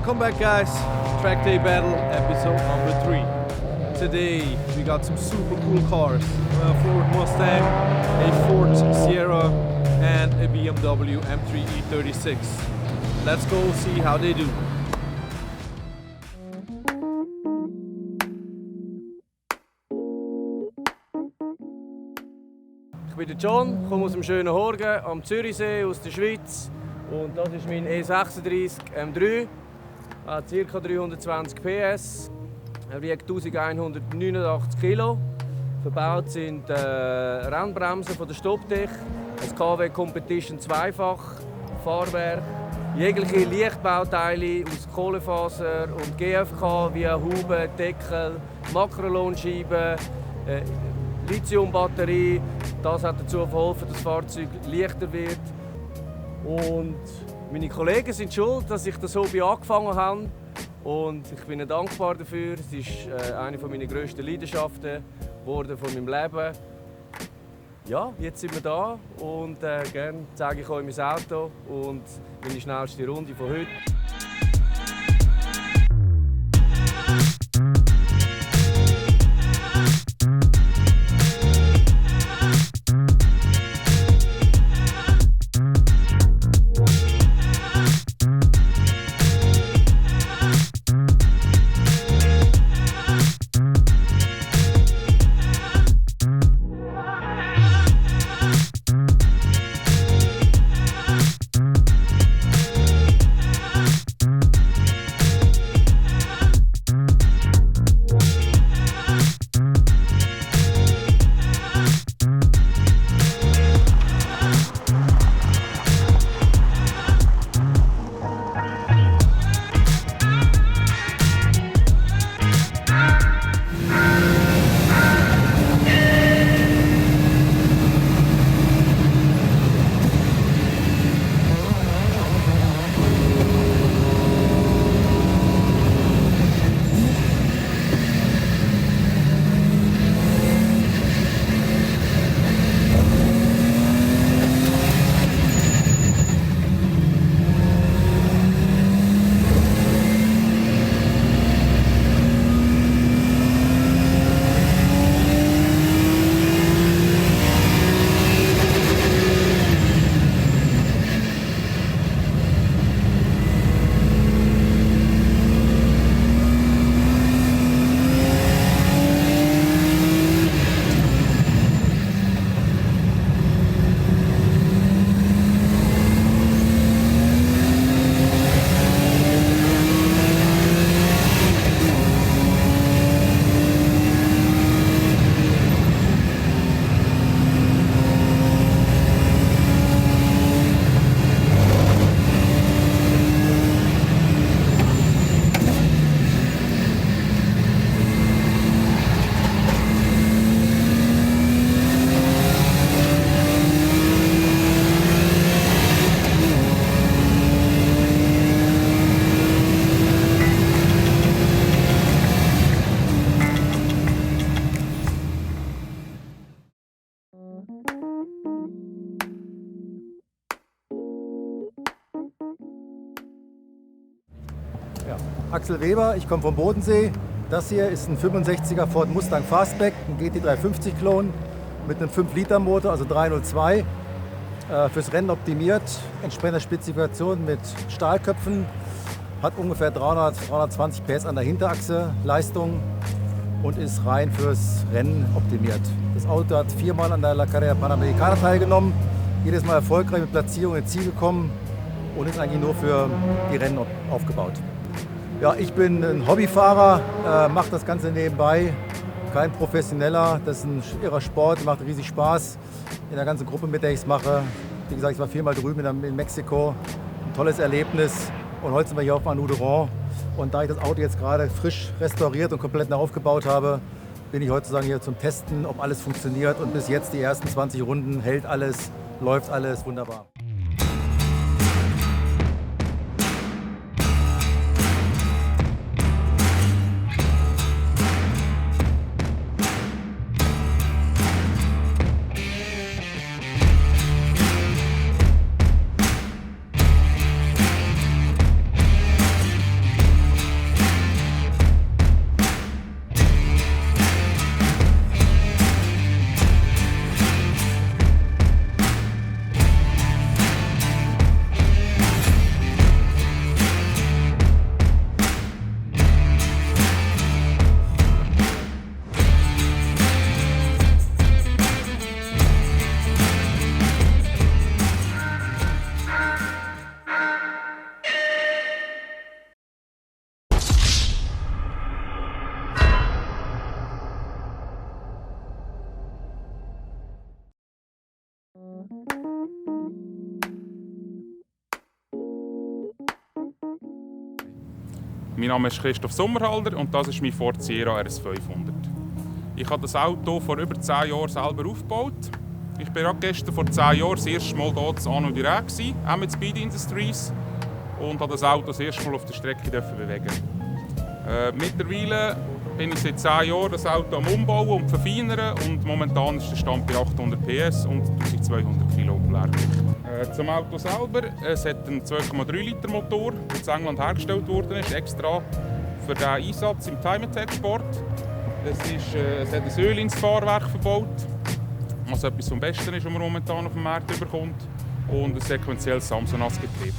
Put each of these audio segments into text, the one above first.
Welcome back, guys. Track Day Battle, episode number 3. Today we got some super cool cars. A Ford Mustang, a Ford Sierra, and a BMW M3 E36. Let's go see how they do. Ich bin der John, komme aus dem schönen Horgen am Zürichsee aus der Schweiz. Und das ist mein E36 M3. Er hat ca. 320 PS. Er wiegt 1189 Kg. Verbaut sind Rennbremsen von der Stoptech, ein KW Competition zweifach, Fahrwerk, jegliche Lichtbauteile aus Kohlefaser und GFK wie Huben, Deckel, Makrolonscheiben, Lithiumbatterie. Das hat dazu geholfen, dass das Fahrzeug leichter wird. Und meine Kollegen sind schuld, dass ich das Hobby angefangen habe. Und ich bin ihnen dankbar dafür. Es ist eine meiner grössten Leidenschaften geworden von meinem Leben. Ja, jetzt sind wir da und gerne zeige ich euch mein Auto und meine schnellste Runde von heute. Axel Weber, ich komme vom Bodensee. Das hier ist ein 65er Ford Mustang Fastback, ein GT350-Klon mit einem 5-Liter-Motor, also 302. Fürs Rennen optimiert, entsprechende Spezifikation mit Stahlköpfen, hat ungefähr 320 PS an der Hinterachse Leistung und ist rein fürs Rennen optimiert. Das Auto hat 4-mal an der La Carrera Panamericana teilgenommen, jedes Mal erfolgreich mit Platzierung ins Ziel gekommen und ist eigentlich nur für die Rennen aufgebaut. Ja, ich bin ein Hobbyfahrer, mache das Ganze nebenbei, kein Professioneller. Das ist ein irrer Sport, macht riesig Spaß in der ganzen Gruppe, mit der ich es mache. Wie gesagt, ich war 4-mal drüben in Mexiko, ein tolles Erlebnis. Und heute sind wir hier auf Anuderon. Und da ich das Auto jetzt gerade frisch restauriert und komplett neu aufgebaut habe, bin ich heute sozusagen hier zum Testen, ob alles funktioniert. Und bis jetzt die ersten 20 Runden hält alles, läuft alles wunderbar. Mein Name ist Christoph Sommerhalder und das ist mein Ford Sierra RS500. Ich habe das Auto vor über 10 Jahren selber aufgebaut. Ich war gestern vor 10 Jahren das erste Mal hier zu Anno direkt, auch mit Speed Industries, und habe das Auto das erste Mal auf der Strecke bewegen. Mittlerweile bin ich seit 10 Jahren das Auto am Umbauen und Verfeinern und momentan ist der Stand bei 800 PS und 1200 Kilo Leergewicht. Zum Auto selber: Es hat einen 2,3 Liter Motor, der in England hergestellt wurde, extra für den Einsatz im Time Attack Sport. Es hat ein Öl ins Fahrwerk verbaut, was etwas vom Besten ist, was man momentan auf dem Markt bekommt, und ein sequenzielles Samsonas-Getriebe.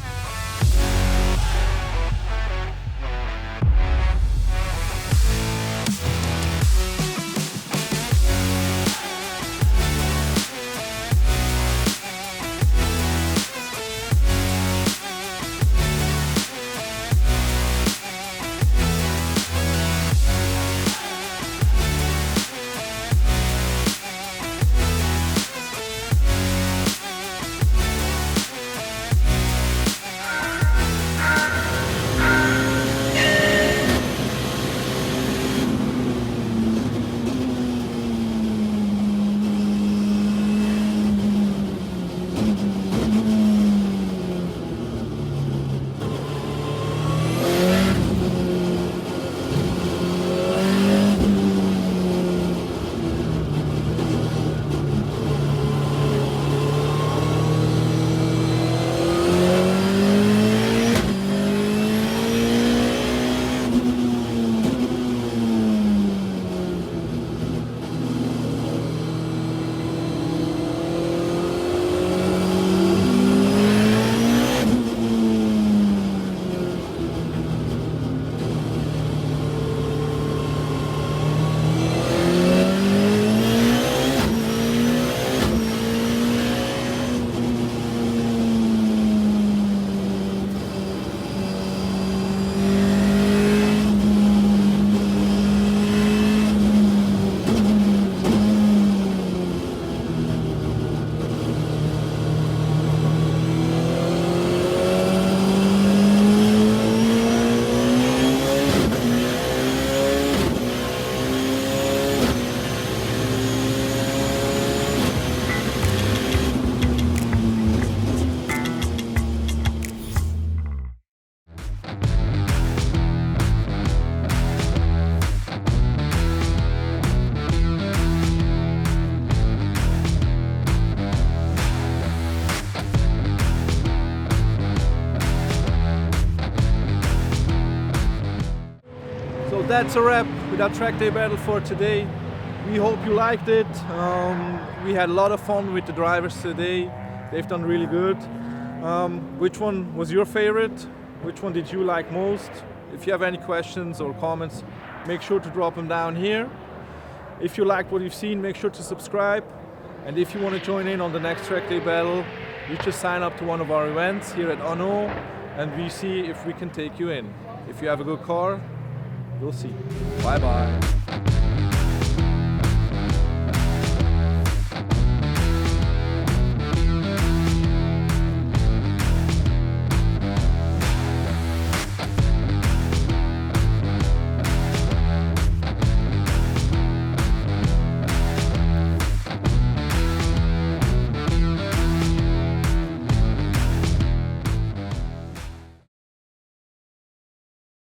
So that's a wrap with our track day battle for today. We hope you liked it. We had a lot of fun with the drivers today. They've done really good. Which one was your favorite? Which one did you like most? If you have any questions or comments, make sure to drop them down here. If you liked what you've seen, make sure to subscribe. And if you want to join in on the next track day battle, you just sign up to one of our events here at Anno and we see if we can take you in. If you have a good car, we'll see. Bye bye.